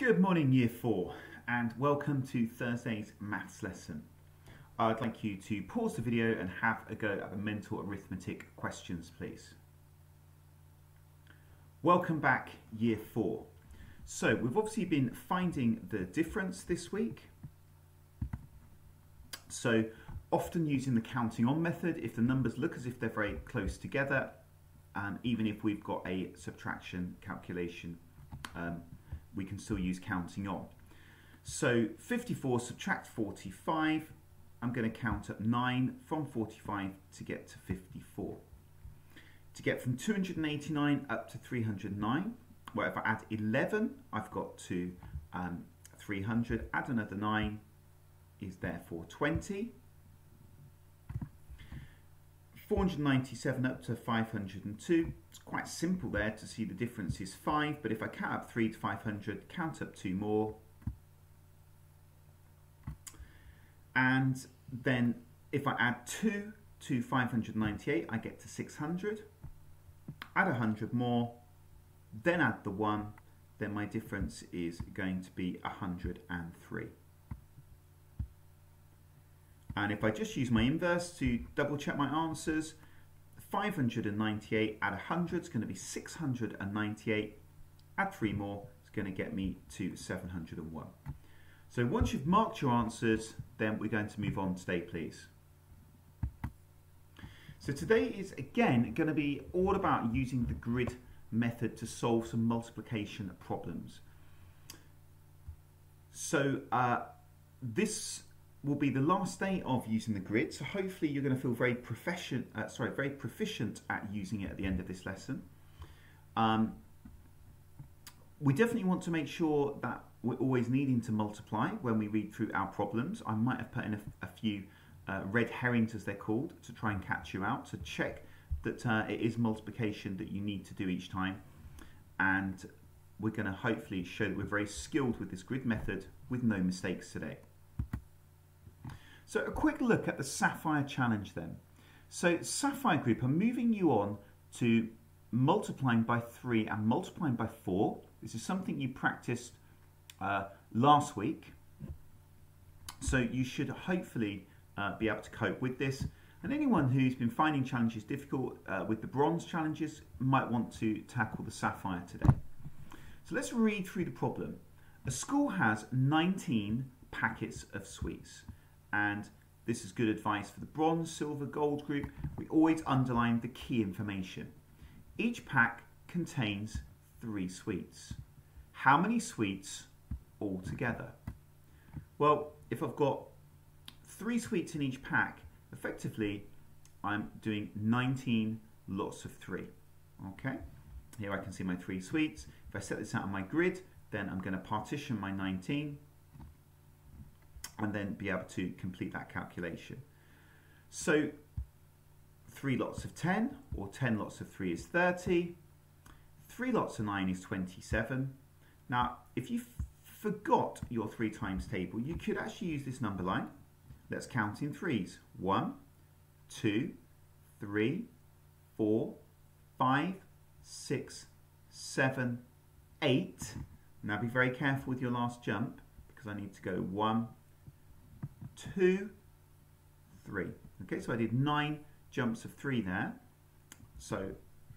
Good morning, Year 4, and welcome to Thursday's maths lesson. I'd like you to pause the video and have a go at the mental arithmetic questions, please. Welcome back, Year 4. So we've obviously been finding the difference this week. So often using the counting on method if the numbers look as if they're very close together, and even if we've got a subtraction calculation, we can still use counting on. So 54 subtract 45, I'm going to count up 9 from 45 to get to 54. To get from 289 up to 309, well, if I add 11, I've got to 300, add another 9 is therefore 20. 497 up to 502, it's quite simple there to see the difference is 5, but if I count up 3 to 500, count up 2 more, and then if I add 2 to 598, I get to 600, add 100 more, then add the 1, then my difference is going to be 103. And if I just use my inverse to double check my answers, 598 add 100 is going to be 698. Add 3 more, it's going to get me to 701. So once you've marked your answers, then we're going to move on today, please. So today is again going to be all about using the grid method to solve some multiplication problems. So this will be the last day of using the grid, so hopefully you're going to feel very proficient at using it at the end of this lesson. We definitely want to make sure that we're always needing to multiply when we read through our problems. I might have put in a few red herrings, as they're called, to try and catch you out, to check that it is multiplication that you need to do each time. And we're going to hopefully show that we're very skilled with this grid method with no mistakes today. So a quick look at the Sapphire challenge then. So Sapphire group are moving you on to multiplying by 3 and multiplying by 4. This is something you practiced last week. So you should hopefully be able to cope with this. And anyone who's been finding challenges difficult with the bronze challenges might want to tackle the Sapphire today. So let's read through the problem. A school has 19 packets of sweets. And this is good advice for the bronze, silver, gold group. We always underline the key information. Each pack contains 3 sweets. How many sweets altogether? Well, if I've got 3 sweets in each pack, effectively I'm doing 19 lots of 3. Okay, here I can see my 3 sweets. If I set this out on my grid, then I'm going to partition my 19 and then be able to complete that calculation. So 3 lots of 10, or 10 lots of 3 is 30. 3 lots of 9 is 27. Now, if you forgot your 3 times table, you could actually use this number line. Let's count in threes. 1, 2, 3, 4, 5, 6, 7, 8. Now be very careful with your last jump, because I need to go 1, 2, 3. Okay, so I did 9 jumps of 3 there. So,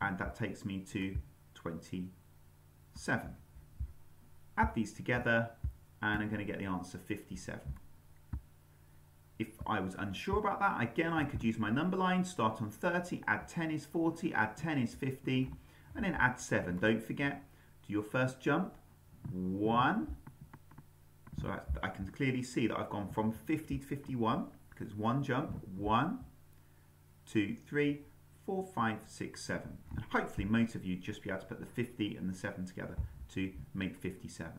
and that takes me to 27. Add these together, and I'm going to get the answer 57. If I was unsure about that, again, I could use my number line, start on 30, add 10 is 40, add 10 is 50, and then add 7. Don't forget, do your first jump, 1. So I can clearly see that I've gone from 50 to 51, because one jump, 1, 2, 3, 4, 5, 6, 7. And hopefully most of you just be able to put the 50 and the 7 together to make 57.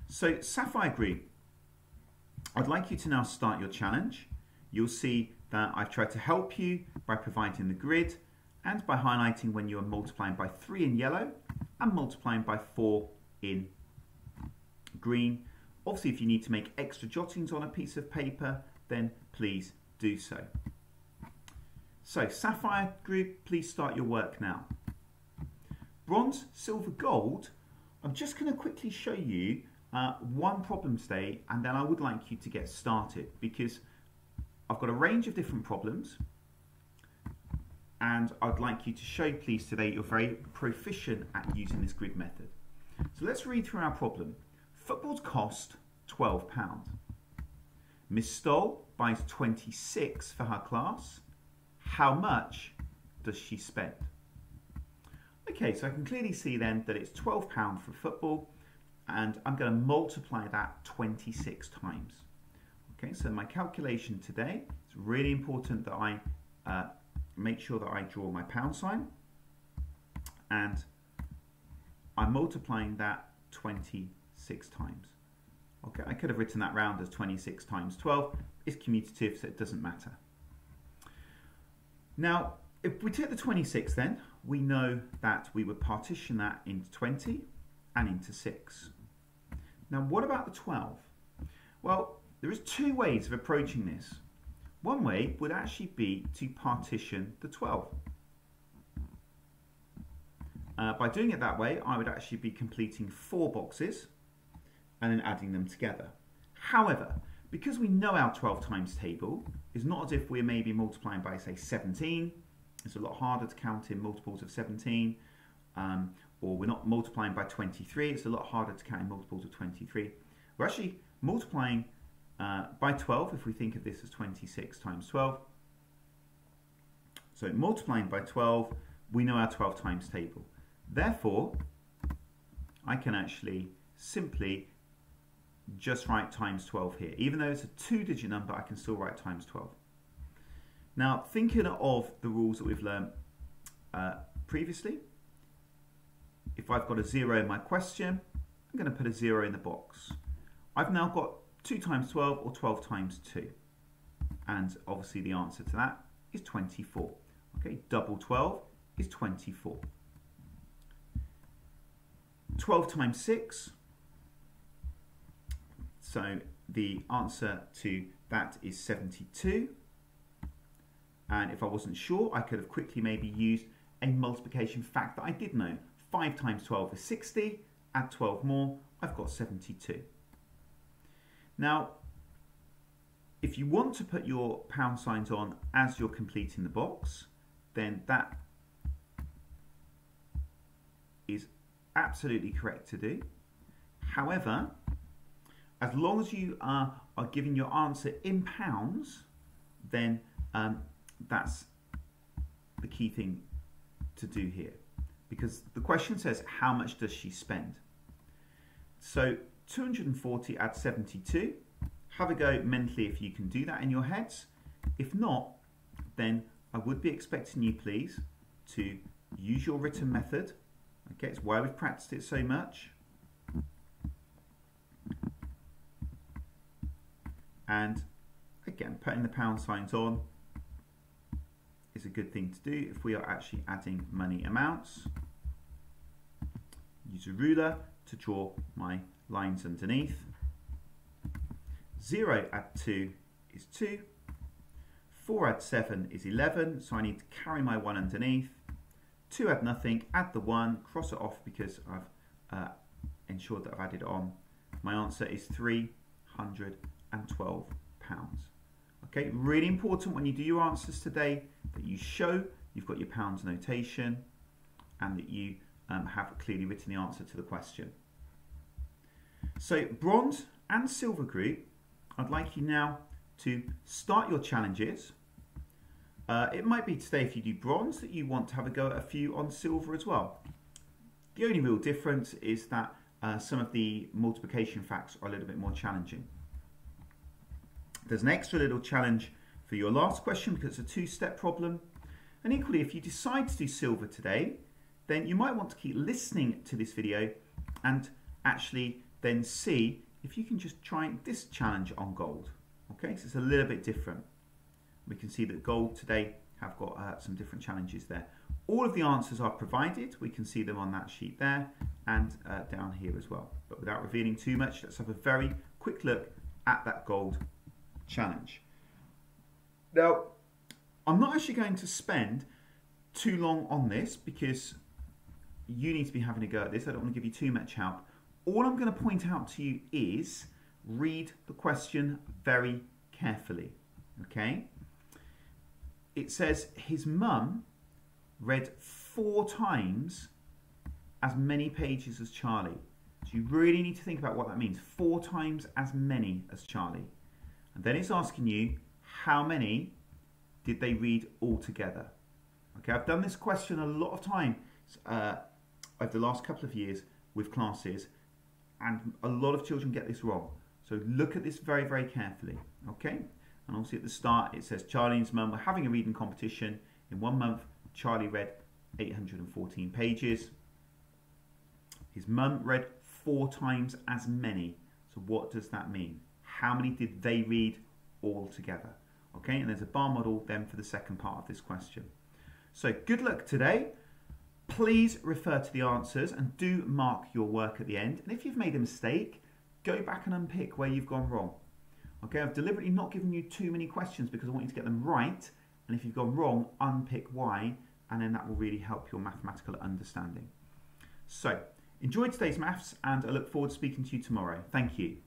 So Sapphire group, I'd like you to now start your challenge. You'll see that I've tried to help you by providing the grid and by highlighting when you are multiplying by 3 in yellow and multiplying by 4 in green. Obviously, if you need to make extra jottings on a piece of paper, then please do so. So, Sapphire group, please start your work now. Bronze, silver, gold I'm just going to quickly show you one problem today, and then I would like you to get started, because I've got a range of different problems, and I'd like you to show, please, today you're very proficient at using this grid method. So let's read through our problem. Footballs cost £12. Miss Stoll buys 26 for her class. How much does she spend? Okay, so I can clearly see then that it's £12 for football, and I'm going to multiply that 26 times. Okay, so my calculation today, it's really important that I make sure that I draw my pound sign, and I'm multiplying that 26 times. Okay, I could have written that round as 26 times 12. It's commutative, so it doesn't matter. Now, if we take the 26 then, we know that we would partition that into 20 and into 6. Now, what about the 12? Well, there is two ways of approaching this. One way would actually be to partition the 12. By doing it that way, I would actually be completing 4 boxes and then adding them together. However, because we know our 12 times table, it's not as if we're maybe multiplying by, say, 17. It's a lot harder to count in multiples of 17. Or we're not multiplying by 23. It's a lot harder to count in multiples of 23. We're actually multiplying by 12 if we think of this as 26 times 12. So multiplying by 12, we know our 12 times table. Therefore, I can actually simply just write times 12 here. Even though it's a 2-digit number, I can still write times 12. Now, thinking of the rules that we've learned previously, if I've got a 0 in my question, I'm going to put a 0 in the box. I've now got 2 times 12, or 12 times 2. And obviously the answer to that is 24. Okay, double 12 is 24. 12 times 6. So the answer to that is 72. And if I wasn't sure, I could have quickly maybe used a multiplication fact that I did know. 5 times 12 is 60. Add 12 more, I've got 72. Now, if you want to put your pound signs on as you're completing the box, then that is absolutely correct to do. However, as long as you are giving your answer in pounds, then that's the key thing to do here. Because the question says, how much does she spend? So 240 add 72. Have a go mentally if you can do that in your heads. If not, then I would be expecting you, please, to use your written method. Okay, it's why we've practiced it so much. And again, putting the pound signs on is a good thing to do if we are actually adding money amounts. Use a ruler to draw my lines underneath. 0 add 2 is 2. 4 add 7 is 11, so I need to carry my 1 underneath. 2 add nothing, add the 1, cross it off because I've ensured that I've added on. My answer is £312. Okay, really important when you do your answers today that you show you've got your pounds notation and that you have clearly written the answer to the question. So bronze and silver group, I'd like you now to start your challenges. It might be today, if you do bronze, that you want to have a go at a few on silver as well. The only real difference is that some of the multiplication facts are a little bit more challenging. There's an extra little challenge for your last question because it's a 2-step problem. And equally, if you decide to do silver today, then you might want to keep listening to this video and actually then see if you can just try this challenge on gold. Okay, so it's a little bit different. We can see that gold today have got some different challenges there. All of the answers are provided. We can see them on that sheet there and down here as well. But without revealing too much, let's have a very quick look at that gold challenge. Now, I'm not actually going to spend too long on this because you need to be having a go at this. I don't want to give you too much help. All I'm going to point out to you is read the question very carefully. Okay? It says his mum read 4 times as many pages as Charlie. So you really need to think about what that means. 4 times as many as Charlie. And then it's asking you, how many did they read all together? Okay, I've done this question a lot of times over the last couple of years with classes, and a lot of children get this wrong. So look at this very, very carefully. Okay, and obviously at the start it says Charlie and his mum were having a reading competition. In 1 month, Charlie read 814 pages. His mum read 4 times as many. So what does that mean? How many did they read all together? Okay, and there's a bar model then for the second part of this question. So good luck today. Please refer to the answers and do mark your work at the end. And if you've made a mistake, go back and unpick where you've gone wrong. Okay, I've deliberately not given you too many questions because I want you to get them right. And if you've gone wrong, unpick why, and then that will really help your mathematical understanding. So, enjoy today's maths, and I look forward to speaking to you tomorrow. Thank you.